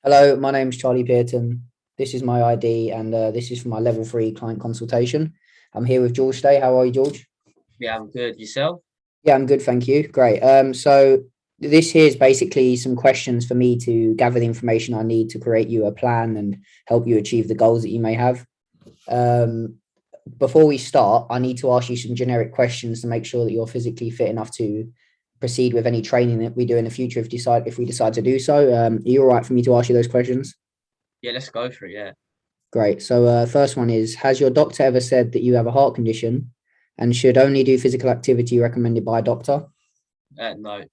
Hello, my name's Charlie Pearton. This is my ID, and this is for my level 3 client consultation. I'm here with George today. How are you, George? Yeah, I'm good. Yourself? Yeah, I'm good, thank you. Great. So this here is basically some questions for me to gather the information I need to create you a plan and help you achieve the goals that you may have. Um, Before we start, I need to ask you some generic questions to make sure that you're physically fit enough to proceed with any training that we do in the future if we decide to do so. Are you all right for me to ask you those questions? Yeah, let's go for it. Yeah. Great. So, first one is: has your doctor ever said that you have a heart condition and should only do physical activity recommended by a doctor? No.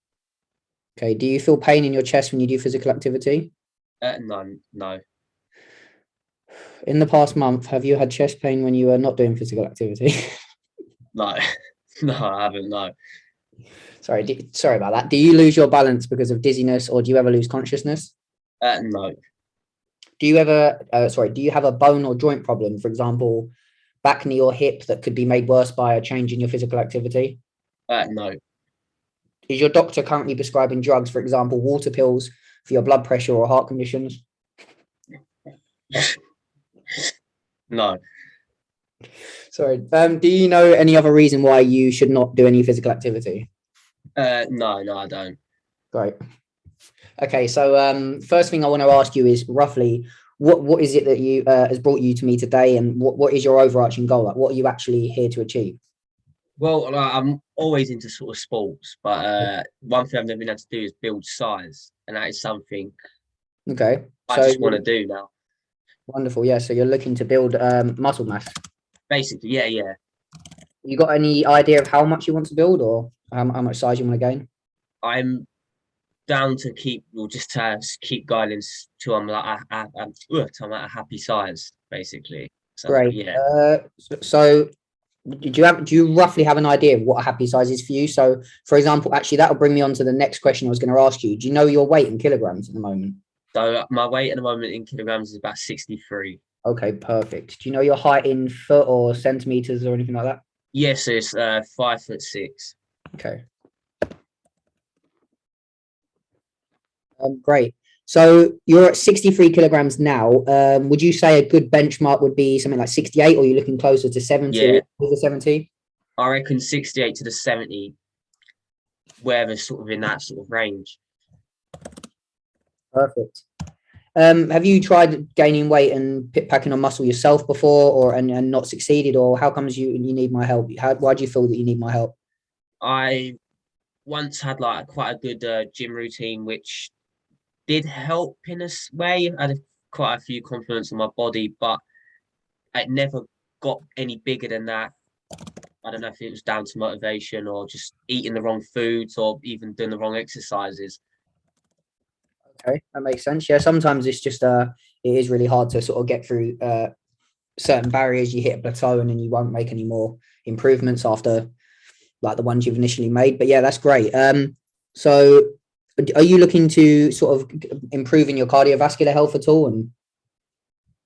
Okay. Do you feel pain in your chest when you do physical activity? None. No. In the past month, have you had chest pain when you were not doing physical activity? No. No, I haven't. No. Sorry about that. Do you lose your balance because of dizziness, or do you ever lose consciousness? No. Do you have a bone or joint problem? For example, back knee or hip that could be made worse by a change in your physical activity? No. Is your doctor currently prescribing drugs, for example, water pills for your blood pressure or heart conditions? No. Sorry. Do you know any other reason why you should not do any physical activity? No. No, I don't. Great. Okay. So, first thing I want to ask you is roughly what is it that you has brought you to me today, and what is your overarching goal? Like, what are you actually here to achieve? Well, I'm always into sort of sports, but one thing I've never been able to do is build size, and that is something Okay. I So just want to do now. wonderful. Yeah. So you're looking to build muscle mass. Basically, yeah, yeah. You got any idea of how much you want to build, or how much size you want to gain? I'm down to keep, well, just to keep going until I'm like till I'm at a happy size, basically. So Great. yeah. So do you roughly have an idea of what a happy size is for you? So, for example, actually, that'll bring me on to the next question I was going to ask you. Do you know your weight in kilograms at the moment? So my weight at the moment in kilograms is about 63. Okay, perfect. Do you know your height in foot or centimeters or anything like that? Yes, it's 5'6". Okay, great. So you're at 63 kilograms now. Would you say a good benchmark would be something like 68, or are you looking closer to 70 Yeah, or over 70? I reckon 68 to the 70, wherever sort of in that sort of range. Perfect. Have you tried gaining weight and packing on muscle yourself before, and not succeeded, or how comes you need my help? Why do you feel that you need my help? I once had like quite a good gym routine, which did help in a way. I had quite a few compliments on my body, but it never got any bigger than that. I don't know if it was down to motivation or just eating the wrong foods or even doing the wrong exercises. Okay, that makes sense. Yeah, sometimes it's just it is really hard to sort of get through certain barriers. You hit a plateau and then you won't make any more improvements after like the ones you've initially made. But yeah, that's great. So are you looking to sort of improve in your cardiovascular health at all, and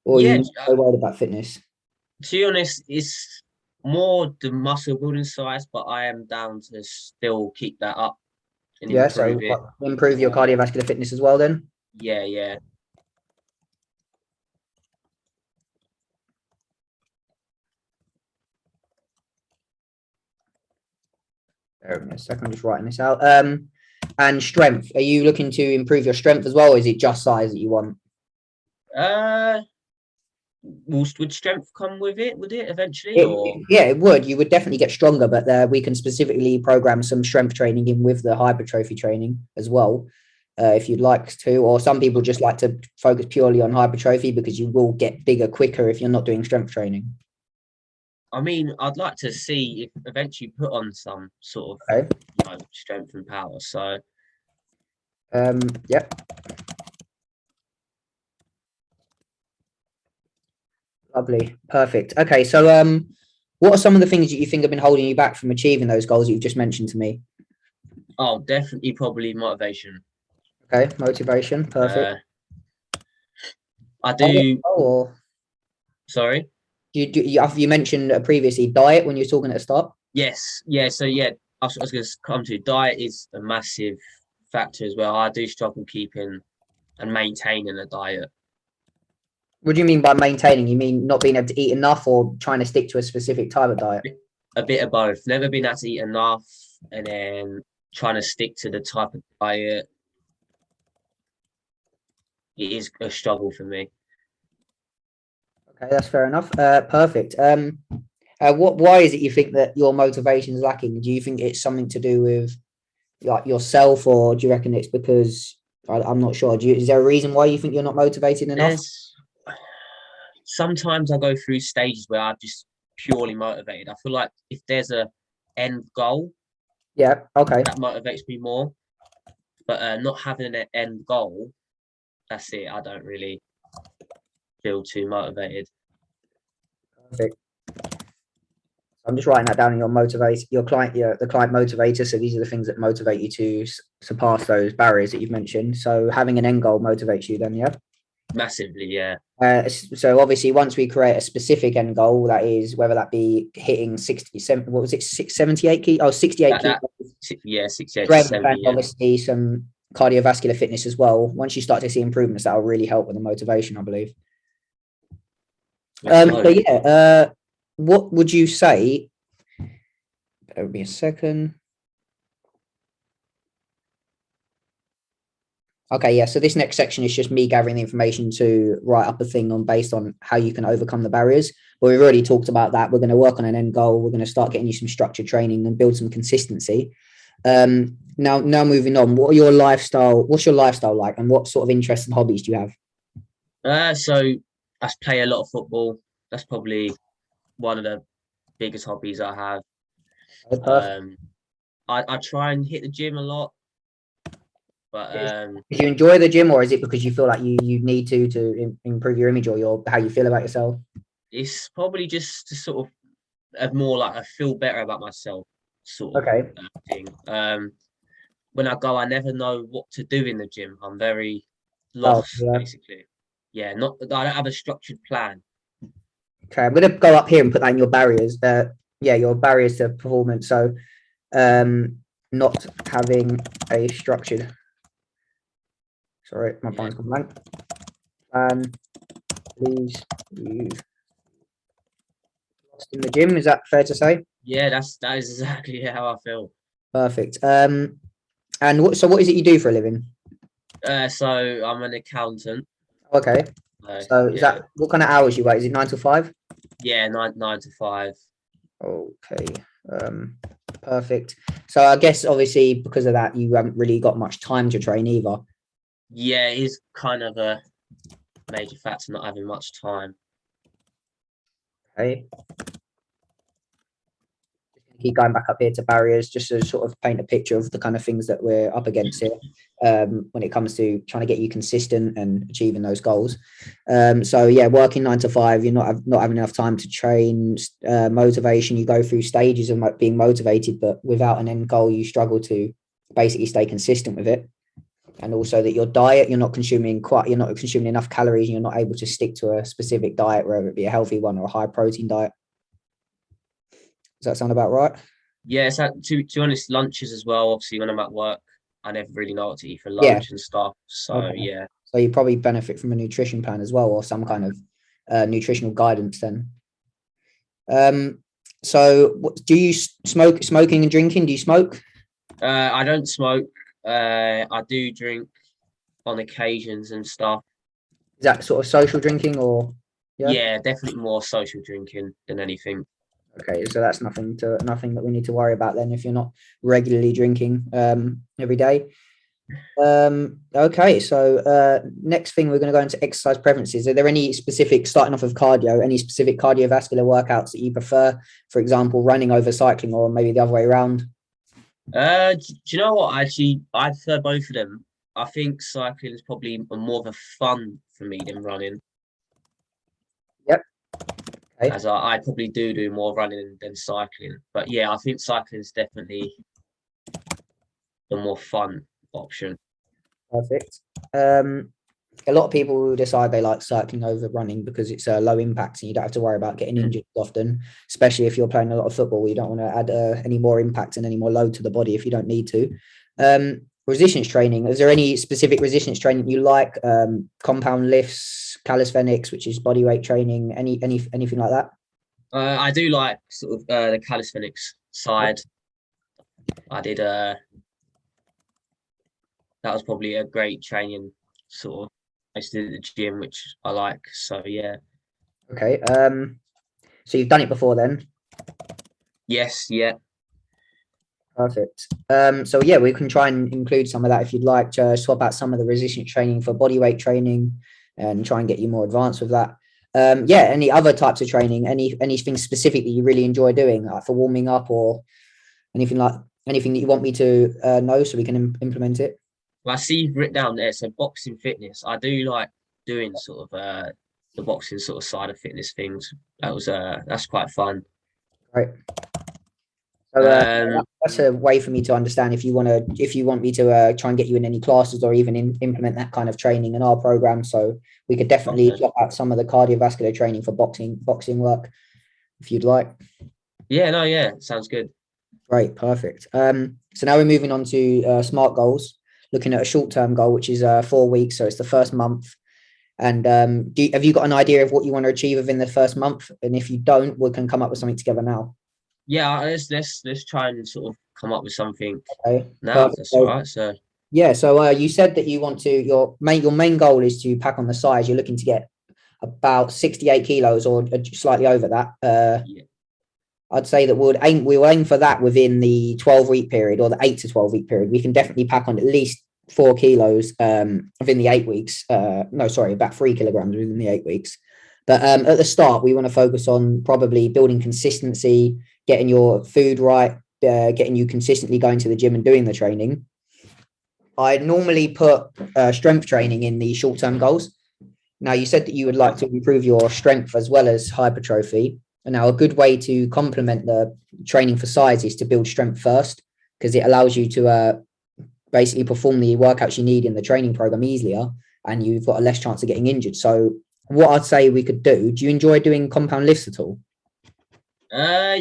or are Yeah, you so worried about fitness? to be honest, it's more the muscle building size, but I am down to still keep that up and Yeah, improve so it. improve your cardiovascular fitness as well then. Yeah, yeah. Bear with me a second, I'm just writing this out. And strength. Are you looking to improve your strength as well, or is it just size that you want? Uh, would strength come with it? Would it eventually, or? Yeah, it would. You would definitely get stronger, but we can specifically program some strength training in with the hypertrophy training as well, if you'd like to. Or some people just like to focus purely on hypertrophy because you will get bigger quicker if you're not doing strength training. I mean, I'd like to see if eventually put on some sort of, Okay. strength and power. So Yep. Lovely. Perfect. Okay. So, what are some of the things that you think have been holding you back from achieving those goals that you've just mentioned to me? oh, definitely probably motivation. Okay. Motivation. Perfect. Uh, I do. Or Sorry. you mentioned previously diet when you were talking at the start. Yes, yeah. So yeah, I was going to come to diet is a massive factor as well. I do struggle keeping and maintaining a diet. What do you mean by maintaining? You mean not being able to eat enough or trying to stick to a specific type of diet? A bit of both. Never been able to eat enough, and then trying to stick to the type of diet. It is a struggle for me. Okay, that's fair enough. Perfect. Why is it you think that your motivation is lacking? Do you think it's something to do with like yourself, or do you reckon it's because I'm not sure? Is there a reason why you think you're not motivated enough? Sometimes I go through stages where I'm just purely motivated. I feel like if there's a end goal, Yeah. Okay. that motivates me more. But not having an end goal, that's it. I don't really feel too motivated. Perfect. I'm just writing that down in your the client motivator. So these are the things that motivate you to surpass those barriers that you've mentioned. So having an end goal motivates you then, yeah? Massively, yeah. So obviously once we create a specific end goal, that is whether that be hitting 67, what was it, 78 key? Oh, 68 kilos. Yeah, 68 to Strength 70, and yeah. obviously some cardiovascular fitness as well. Once you start to see improvements, that'll really help with the motivation, I believe. What would you say? There would be a second. Okay, yeah. So this next section is just me gathering the information to write up a thing on based on how you can overcome the barriers. But we've already talked about that. We're going to work on an end goal. We're going to start getting you some structured training and build some consistency. Now moving on. What's your lifestyle like, and what sort of interests and hobbies do you have? So I play a lot of football. That's probably one of the biggest hobbies I have. I try and hit the gym a lot, but do you enjoy the gym, or is it because you feel like you need to improve your image or how you feel about yourself? It's probably just to sort of have more like I feel better about myself sort of thing. When I go, I never know what to do in the gym. I'm very lost, basically. Yeah, I don't have a structured plan. Okay, I'm going to go up here and put that in your barriers. Your barriers to performance. So, not having a structured. Sorry, my mind's gone blank. Please use lost in the gym. Is that fair to say? Yeah, that is exactly how I feel. Perfect. And what is it you do for a living? So I'm an accountant. Okay. So is that what kind of hours you work? Is it 9 to 5? Yeah, 9 to 5. Okay. Perfect. So I guess obviously because of that, you haven't really got much time to train either. Yeah, it is kind of a major factor not having much time. Okay. Keep going back up here to barriers just to sort of paint a picture of the kind of things that we're up against here when it comes to trying to get you consistent and achieving those goals. So yeah, working 9 to 5, you're not having enough time to train. Motivation, you go through stages of being motivated, but without an end goal, you struggle to basically stay consistent with it. And also that your diet, you're not consuming enough calories, and you're not able to stick to a specific diet, whether it be a healthy one or a high protein diet. Does that sound about right? Yeah, so to be honest, lunches as well. Obviously, when I'm at work, I never really know what to eat for lunch and stuff. So yeah. So you probably benefit from a nutrition plan as well, or some kind of nutritional guidance then. So do you smoking and drinking? Do you smoke? I don't smoke. I do drink on occasions and stuff. Is that sort of social drinking or? Yeah, definitely more social drinking than anything. Okay, so that's nothing that we need to worry about then if you're not regularly drinking every day. Okay, so next thing we're going to go into exercise preferences. Are there any specific, starting off with cardio, any specific cardiovascular workouts that you prefer? For example, running over cycling, or maybe the other way around? Do you know what? Actually, I prefer both of them. I think cycling is probably more of a fun for me than running. Yep. Okay. As I probably do more running than cycling. But yeah, I think cycling is definitely the more fun option. Perfect. A lot of people decide they like cycling over running because it's low impact and you don't have to worry about getting injured often, especially if you're playing a lot of football. You don't want to add any more impact and any more load to the body if you don't need to. resistance training, is there any specific resistance training you like? Compound lifts, calisthenics, which is body weight training, anything like that? I do like sort of the calisthenics side. I did that was probably a great training sort of I used to do at the gym, which I like. So yeah. Okay. So you've done it before then? Yes, yeah. Perfect. So yeah, we can try and include some of that if you'd like to swap out some of the resistance training for body weight training and try and get you more advanced with that. Yeah, any other types of training, anything specific that you really enjoy doing, like for warming up or anything that you want me to know so we can implement it? Well, I see you've written down there, so boxing fitness. I do like doing sort of the boxing sort of side of fitness things. That's quite fun. Right. So Um, that's a way for me to understand if you want me to try and get you in any classes or even implement that kind of training in our program. So we could definitely okay. swap out some of the cardiovascular training for boxing work if you'd like. Yeah, no, yeah, sounds good. Great, perfect. So now we're moving on to smart goals, looking at a short-term goal, which is 4 weeks. So it's the first month. And have you got an idea of what you want to achieve within the first month? And if you don't, we can come up with something together now. Yeah, let's try and sort of come up with something Okay, now, if perfect. that's all So, right. So yeah, so you said that you want to your main goal is to pack on the size. You're looking to get about 68 kilos or slightly over that. yeah, I'd say that we'll aim for that within the 12-week period or the 8 to 12-week period. We can definitely pack on at least 4 kilos within the 8 weeks. No, sorry, about 3 kilograms within the 8 weeks. But at the start, we want to focus on probably building consistency, getting your food right, getting you consistently going to the gym and doing the training. I normally put strength training in the short-term goals. Now, you said that you would like to improve your strength as well as hypertrophy. And now, a good way to complement the training for size is to build strength first, because it allows you to basically perform the workouts you need in the training program easier, and you've got a less chance of getting injured. So, what I'd say we could do you enjoy doing compound lifts at all? uh,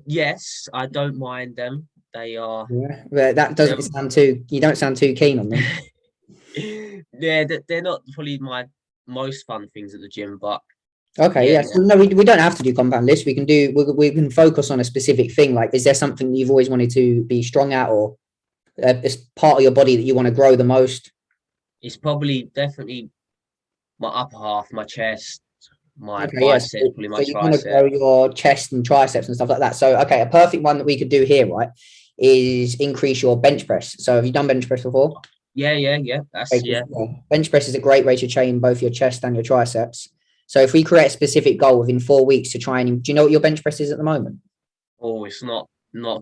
yes, I don't mind them. They are Yeah, but that doesn't them. sound too, you don't sound too keen on them. Yeah, they're not probably my most fun things at the gym, but Okay, yeah, yeah. So no, we don't have to do compound lifts. We can focus on a specific thing. Like, is there something you've always wanted to be strong at, or it's part of your body that you want to grow the most? it's probably definitely my upper half, my chest, my Okay, yes. biceps, probably my So you want to tricep. grow your chest and triceps and stuff like that. So, okay, a perfect one that we could do here, right, is increase your bench press. So, have you done bench press before? Yeah, yeah, yeah. That's Okay, yeah. bench press is a great way to train both your chest and your triceps. So, if we create a specific goal within 4 weeks to try and, do you know what your bench press is at the moment? Oh, it's not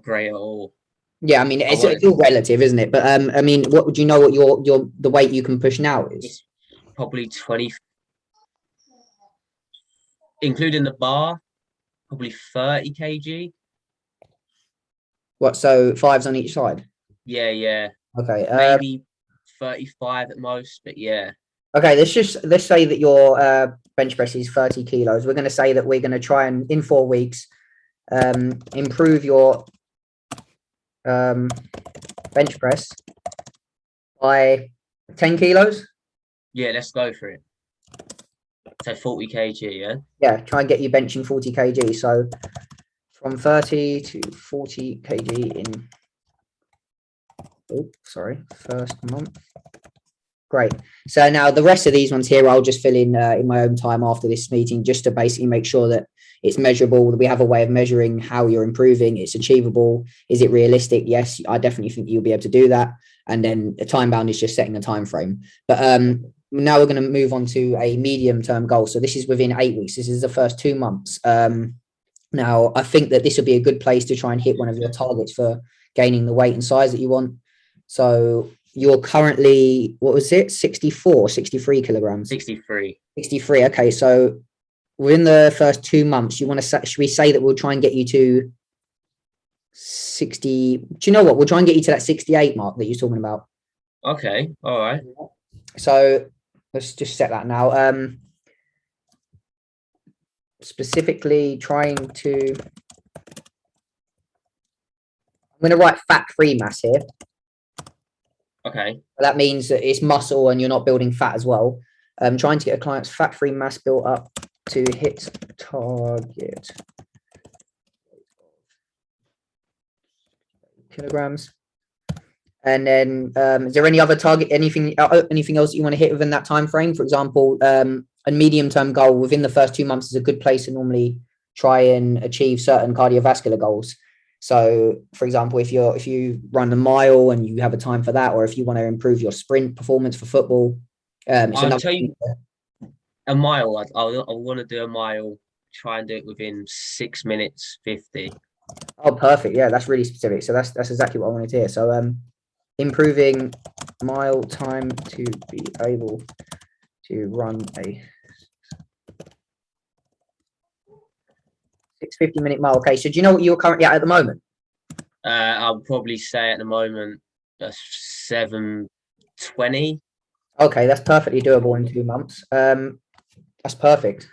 great at all. Yeah, I mean, I it's want all relative, isn't it? But I mean, what would you know what your the weight you can push now is? it's probably 20, including the bar, probably 30 kg. What, so fives on each side? Yeah, yeah. Okay. Maybe 35 at most, but yeah. Okay, let's say that your bench press is 30 kilos. We're going to say that we're going to try and in 4 weeks improve your um, bench press by 10 kilos. Yeah, let's go for it. So 40 kg, yeah. Yeah, try and get you benching 40 kg. So from 30 to 40 kg in, oh, sorry, first month. Great. So now the rest of these ones here, I'll just fill in my own time after this meeting, just to basically make sure that it's measurable, that we have a way of measuring how you're improving, it's achievable, is it realistic? Yes, I definitely think you'll be able to do that. And then the time bound is just setting a time frame. But now we're going to move on to a medium term goal. So this is within 8 weeks. This is the first 2 months. Now I think that this will be a good place to try and hit one of your targets for gaining the weight and size that you want. So you're currently, what was it, 64, 63 kilograms? 63. 63. Okay, so within the first 2 months, you want to, should we say that we'll try and get you to 60? Do you know what? We'll try and get you to that 68 mark that you're talking about. Okay, all right. So let's just set that now. Specifically trying to, I'm going to write fat-free mass here. Okay. That means that it's muscle and you're not building fat as well. Trying to get a client's fat-free mass built up to hit target kilograms. And then is there any other target, anything else that you want to hit within that time frame? For example, a medium-term goal within the first 2 months is a good place to normally try and achieve certain cardiovascular goals. So, for example, if you run a mile and you have a time for that, or if you want to improve your sprint performance for football, it's I'll another tell you, a mile. I want to do a mile. Try and do it within 6 minutes 50. Oh, perfect. Yeah, that's really specific. So that's exactly what I wanted to hear. So improving mile time to be able to run a 650-minute mile. Okay, so do you know what you're currently at the moment? I'll probably say at the moment 7:20. Okay, that's perfectly doable in 2 months. That's perfect.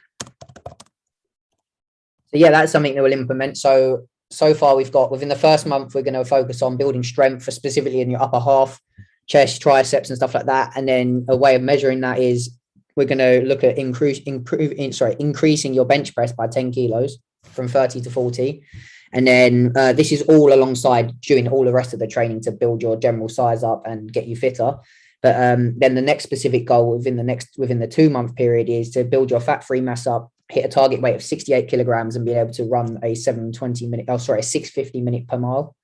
So yeah, that's something that we'll implement. So far we've got within the first month, we're going to focus on building strength for specifically in your upper half, chest, triceps and stuff like that. And then a way of measuring that is we're going to look at increasing your bench press by 10 kilos from 30 to 40. And then this is all alongside doing all the rest of the training to build your general size up and get you fitter. But then the next specific goal within the 2 month period is to build your fat-free mass up, hit a target weight of 68 kilograms and be able to run a 650 minute per mile.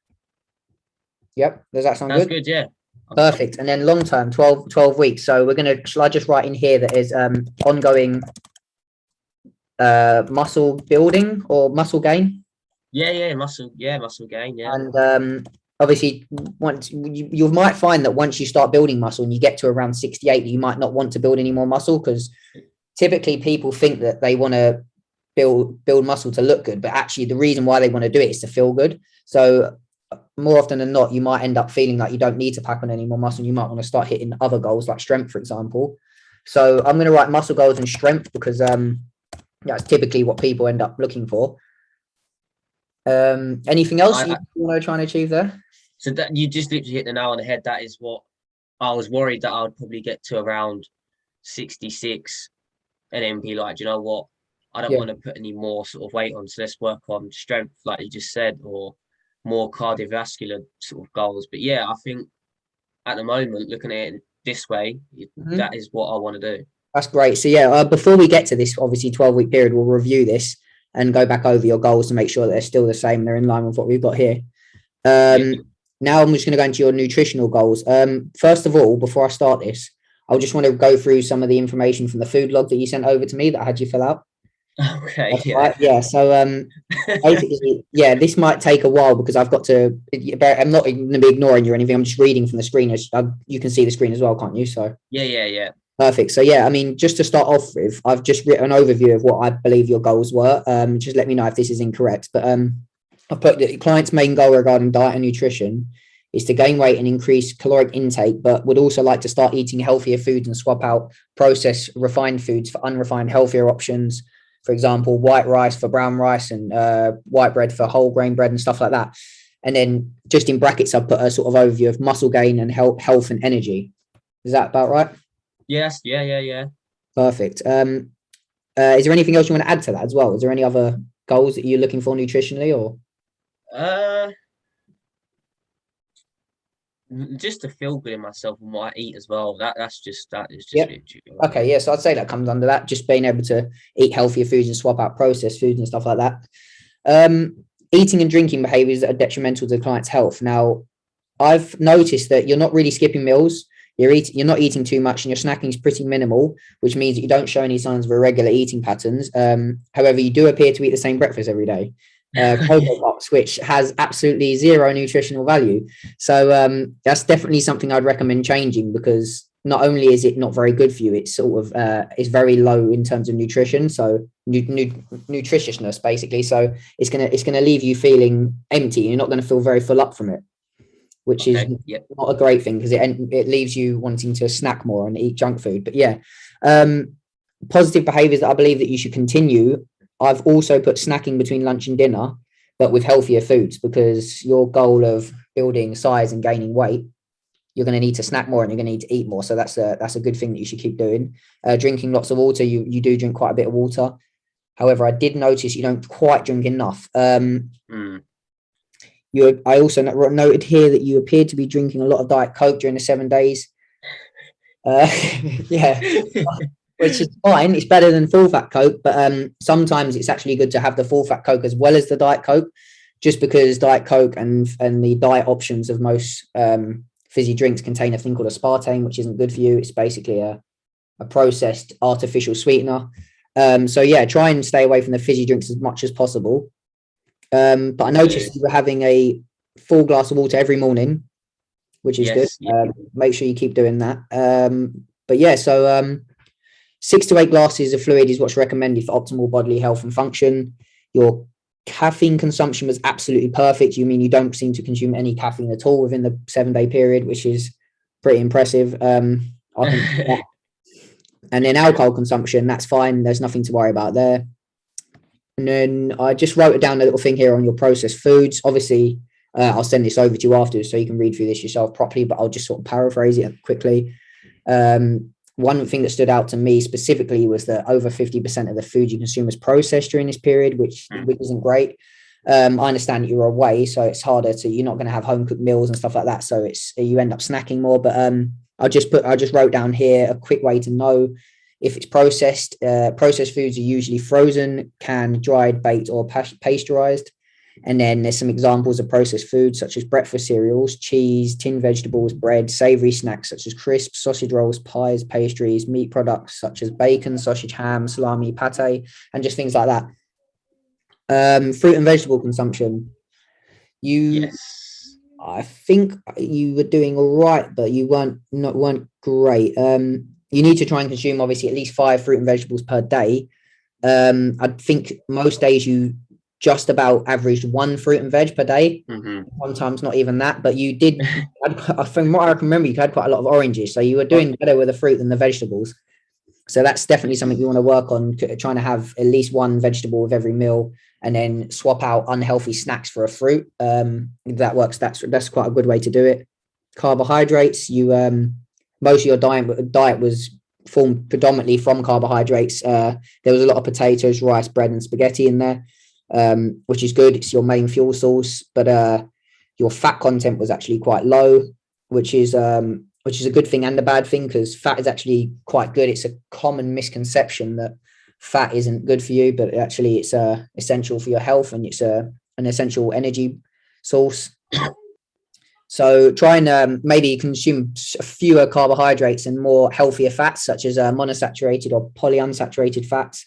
Yep. Does that sound That's good? good. Yeah. Perfect. And then long term, 12 weeks. So we're going to, shall I just write in here that is ongoing muscle building or muscle gain? Yeah. Muscle gain. Yeah. And obviously once you might find that once you start building muscle and you get to around 68, you might not want to build any more muscle, because typically people think that they want to build muscle to look good, but actually the reason why they want to do it is to feel good. So more often than not, you might end up feeling like you don't need to pack on any more muscle. You might want to start hitting other goals like strength, for example. So I'm going to write muscle goals and strength because that's typically what people end up looking for. Anything else you want to try and achieve there? So that you just literally hit the nail on the head. That is what I was worried that I would probably get to around 66 and then be like, do you know what? I don't want to put any more sort of weight on. So let's work on strength, like you just said, or more cardiovascular sort of goals. But yeah, I think at the moment, looking at it this way, that is what I want to do. That's great. So yeah, before we get to this, obviously 12-week period, we'll review this and go back over your goals to make sure that they're still the same. They're in line with what we've got here. Now I'm just going to go into your nutritional goals. First of all, before I start this, I'll just want to go through some of the information from the food log that you sent over to me that I had you fill out. Okay. That's right. Yeah. So basically, yeah, this might take a while because I've got to. I'm not going to be ignoring you or anything. I'm just reading from the screen. As you can see the screen as well, can't you? So Yeah. perfect. So yeah, I mean, just to start off with, I've just written an overview of what I believe your goals were. Just let me know if this is incorrect. But I put that client's main goal regarding diet and nutrition is to gain weight and increase caloric intake, but would also like to start eating healthier foods and swap out processed refined foods for unrefined, healthier options. For example, white rice for brown rice and white bread for whole grain bread and stuff like that. And then just in brackets, I've put a sort of overview of muscle gain and health and energy. Is that about right? Yes. Yeah. Perfect. Is there anything else you want to add to that as well? Is there any other goals that you're looking for nutritionally, or? Just to feel good in myself and what I eat as well. That is just yep. Okay, yeah. So I'd say that comes under that. Just being able to eat healthier foods and swap out processed foods and stuff like that. Eating and drinking behaviors that are detrimental to the client's health. Now, I've noticed that you're not really skipping meals. You're not eating too much, and your snacking is pretty minimal, which means that you don't show any signs of irregular eating patterns. However, you do appear to eat the same breakfast every day. Cocoa Pops, which has absolutely zero nutritional value. So that's definitely something I'd recommend changing, because not only is it not very good for you, it's sort of it's very low in terms of nutrition, so nutritiousness basically. So it's gonna leave you feeling empty. You're not going to feel very full up from it, which is not a great thing, because it leaves you wanting to snack more and eat junk food. But yeah, positive behaviors that I believe that you should continue. I've also put snacking between lunch and dinner, but with healthier foods, because your goal of building size and gaining weight, you're going to need to snack more and you're going to need to eat more. So that's a good thing that you should keep doing. Drinking lots of water. You do drink quite a bit of water. However, I did notice you don't quite drink enough. I also noted here that you appeared to be drinking a lot of Diet Coke during the 7 days. Yeah, which is fine. It's better than full fat Coke, but sometimes it's actually good to have the full fat Coke as well as the Diet Coke, just because Diet Coke and the diet options of most fizzy drinks contain a thing called aspartame, which isn't good for you. It's basically a processed artificial sweetener. So yeah, try and stay away from the fizzy drinks as much as possible. But I noticed you were having a full glass of water every morning, which is good. Make sure you keep doing that. But yeah, so 6 to 8 glasses of fluid is what's recommended for optimal bodily health and function. Your caffeine consumption was absolutely perfect. You mean you don't seem to consume any caffeine at all within the 7-day period, which is pretty impressive. I think and then alcohol consumption, that's fine. There's nothing to worry about there. And then I just wrote down a little thing here on your processed foods. Obviously, I'll send this over to you afterwards so you can read through this yourself properly, but I'll just sort of paraphrase it quickly. One thing that stood out to me specifically was that over 50% of the food you consume is processed during this period, which isn't great. I understand that you're away, so it's harder you're not going to have home cooked meals and stuff like that. So you end up snacking more. But I just wrote down here a quick way to know if it's processed. Processed foods are usually frozen, canned, dried, baked, or pasteurized. And then there's some examples of processed foods such as breakfast cereals, cheese, tinned vegetables, bread, savory snacks such as crisps, sausage rolls, pies, pastries, meat products such as bacon, sausage, ham, salami, pate, and just things like that. Fruit and vegetable consumption. I think you were doing all right, but you weren't great. You need to try and consume obviously at least 5 fruit and vegetables per day. I think most days you just about averaged 1 fruit and veg per day. Sometimes not even that, but you did. From what I can remember, you had quite a lot of oranges, so you were doing better with the fruit than the vegetables. So that's definitely something you want to work on, trying to have at least 1 vegetable with every meal, and then swap out unhealthy snacks for a fruit. That works. That's quite a good way to do it. Carbohydrates. Most of your diet was formed predominantly from carbohydrates. There was a lot of potatoes, rice, bread, and spaghetti in there. Which is good. It's your main fuel source, but your fat content was actually quite low, which is a good thing and a bad thing, because fat is actually quite good. It's a common misconception that fat isn't good for you, but actually it's essential for your health, and it's an essential energy source. So try and maybe consume fewer carbohydrates and more healthier fats, such as monosaturated or polyunsaturated fats.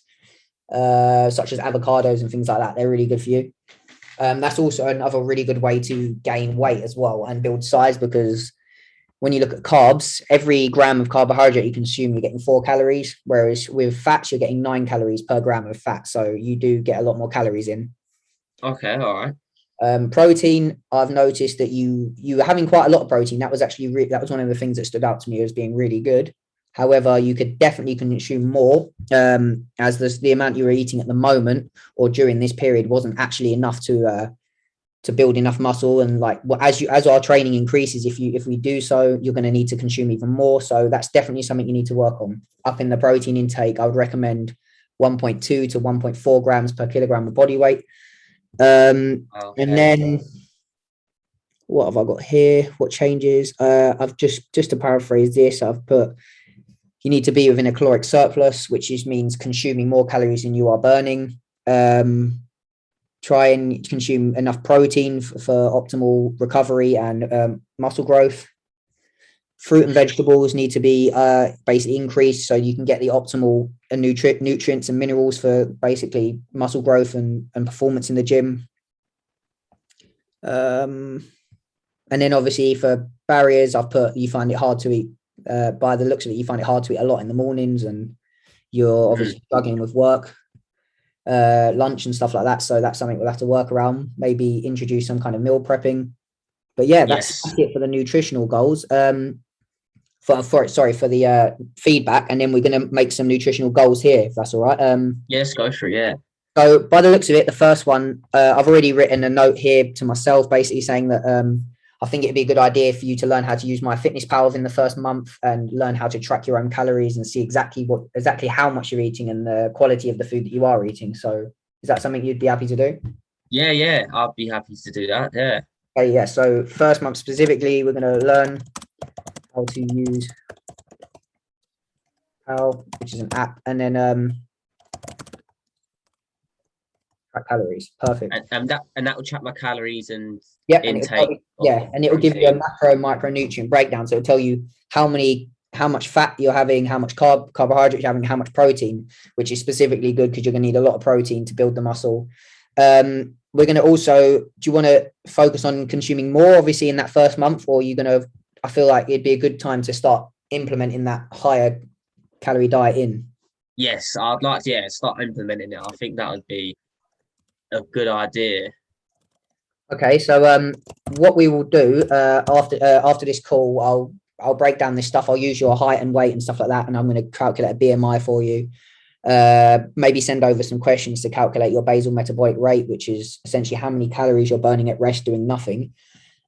Such as avocados and things like that. They're really good for you. That's also another really good way to gain weight as well and build size, because when you look at carbs, every gram of carbohydrate you consume, you're getting 4 calories, whereas with fats, you're getting 9 calories per gram of fat. So you do get a lot more calories in. Okay, all right. Protein, I've noticed that you were having quite a lot of protein. That was actually that was one of the things that stood out to me as being really good. However, you could definitely consume more, as the amount you were eating at the moment or during this period wasn't actually enough to build enough muscle. And as our training increases, if we do so, you're going to need to consume even more. So that's definitely something you need to work on. Up in the protein intake, I would recommend 1.2 to 1.4 grams per kilogram of body weight. And then what have I got here? What changes? I've just to paraphrase this, I've put, you need to be within a caloric surplus, which means consuming more calories than you are burning. Try and consume enough protein for optimal recovery and muscle growth. Fruit and vegetables need to be basically increased so you can get the optimal nutrients and minerals for basically muscle growth and performance in the gym. And then obviously for barriers, I've put, you find it hard to eat. By the looks of it, you find it hard to eat a lot in the mornings, and you're obviously struggling with work, lunch and stuff like that. So that's something we'll have to work around. Maybe introduce some kind of meal prepping. But yeah, that's it for the nutritional goals. For the feedback, and then we're going to make some nutritional goals here, if that's all right. Yes, go for it. Yeah. So by the looks of it, the first one, I've already written a note here to myself, basically saying that I think it'd be a good idea for you to learn how to use MyFitnessPal within the first month and learn how to track your own calories and see exactly how much you're eating and the quality of the food that you are eating. So is that something you'd be happy to do? Yeah, I'd be happy to do that. Yeah. Okay, yeah. So first month specifically, we're going to learn how to use Pal, which is an app, and then track calories. Perfect. And that will track my calories and Yeah, and intake of and it will give you a protein. macro micronutrient breakdown. So it'll tell you how much fat you're having, how much carbohydrates you're having, how much protein, which is specifically good because you're going to need a lot of protein to build the muscle. We're going to also, do you want to focus on consuming more, obviously, in that first month, or are you going to, I feel like it'd be a good time to start implementing that higher calorie diet in? Yes, I'd like to, start implementing it. I think that would be a good idea. Okay, so what we will do after this call, I'll break down this stuff. I'll use your height and weight and stuff like that, and I'm going to calculate a BMI for you. Maybe send over some questions to calculate your basal metabolic rate, which is essentially how many calories you're burning at rest doing nothing.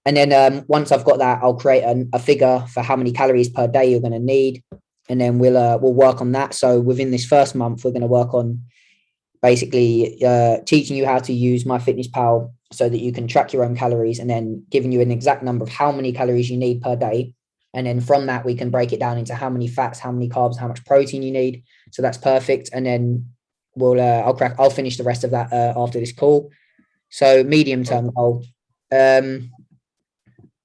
And then once I've got that, I'll create a figure for how many calories per day you're going to need, and then we'll work on that. So within this first month, we're going to work on basically teaching you how to use MyFitnessPal so that you can track your own calories, and then giving you an exact number of how many calories you need per day. And then from that, we can break it down into how many fats, how many carbs, how much protein you need. So that's perfect. And then I'll finish the rest of that after this call. So medium term goal, I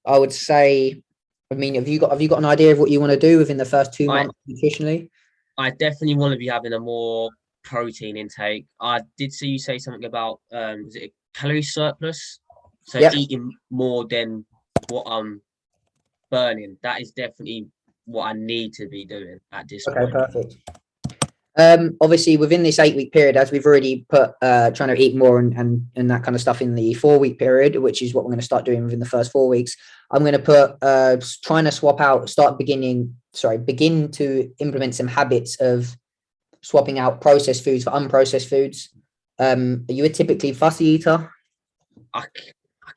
would say, I mean, have you got an idea of what you want to do within the first 2 months nutritionally? I definitely want to be having a more protein intake. I did see you say something about was it a calorie surplus? So eating more than what I'm burning. That is definitely what I need to be doing at this point. Okay, perfect. Obviously within this 8-week period, as we've already put trying to eat more and that kind of stuff in the 4-week period, which is what we're going to start doing within the first 4 weeks, I'm going to put trying to swap out, begin to implement some habits of swapping out processed foods for unprocessed foods. Are you a typically fussy eater? I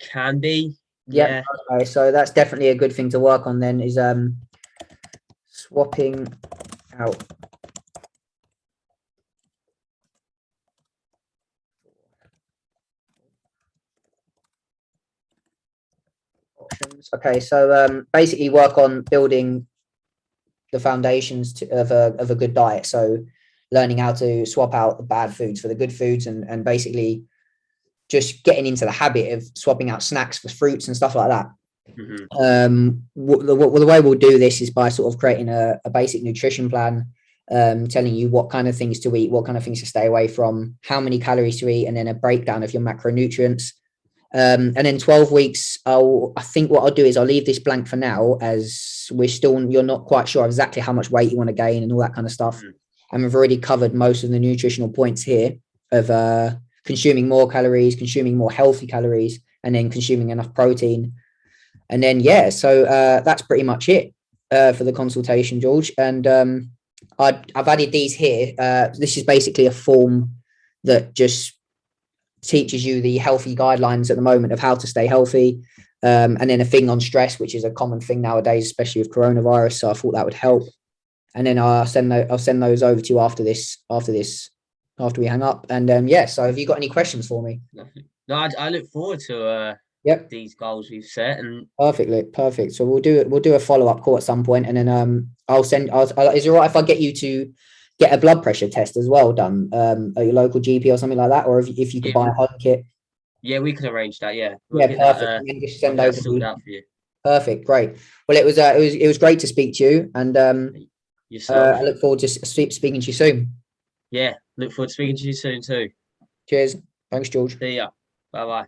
can be. Yeah. Okay, so that's definitely a good thing to work on then, is swapping out options. Okay, so basically work on building the foundations of a good diet. So learning how to swap out the bad foods for the good foods, and basically just getting into the habit of swapping out snacks for fruits and stuff like that. Mm-hmm. The way we'll do this is by sort of creating a basic nutrition plan, telling you what kind of things to eat, what kind of things to stay away from, how many calories to eat, and then a breakdown of your macronutrients. And then 12 weeks, I think what I'll do is I'll leave this blank for now, as you're not quite sure exactly how much weight you want to gain and all that kind of stuff. Mm-hmm. And we've already covered most of the nutritional points here of consuming more calories, consuming more healthy calories, and then consuming enough protein. And then, so that's pretty much it for the consultation, George. And I've added these here. This is basically a form that just teaches you the healthy guidelines at the moment of how to stay healthy. And then a thing on stress, which is a common thing nowadays, especially with coronavirus. So I thought that would help. And then I'll send those over to you after we hang up. And so have you got any questions for me? No, I look forward to these goals we've set. And perfect. So we'll do a follow-up call at some point, and then is it all right if I get you to get a blood pressure test as well done at your local GP or something like that, or if you could buy a home kit? Yeah, we can arrange that. We'll perfect. And then just send over out for you. Perfect, great. Well, it was great to speak to you, and yourself. I look forward to speaking to you soon. Yeah, look forward to speaking to you soon too. Cheers. Thanks, George. See ya. Bye bye.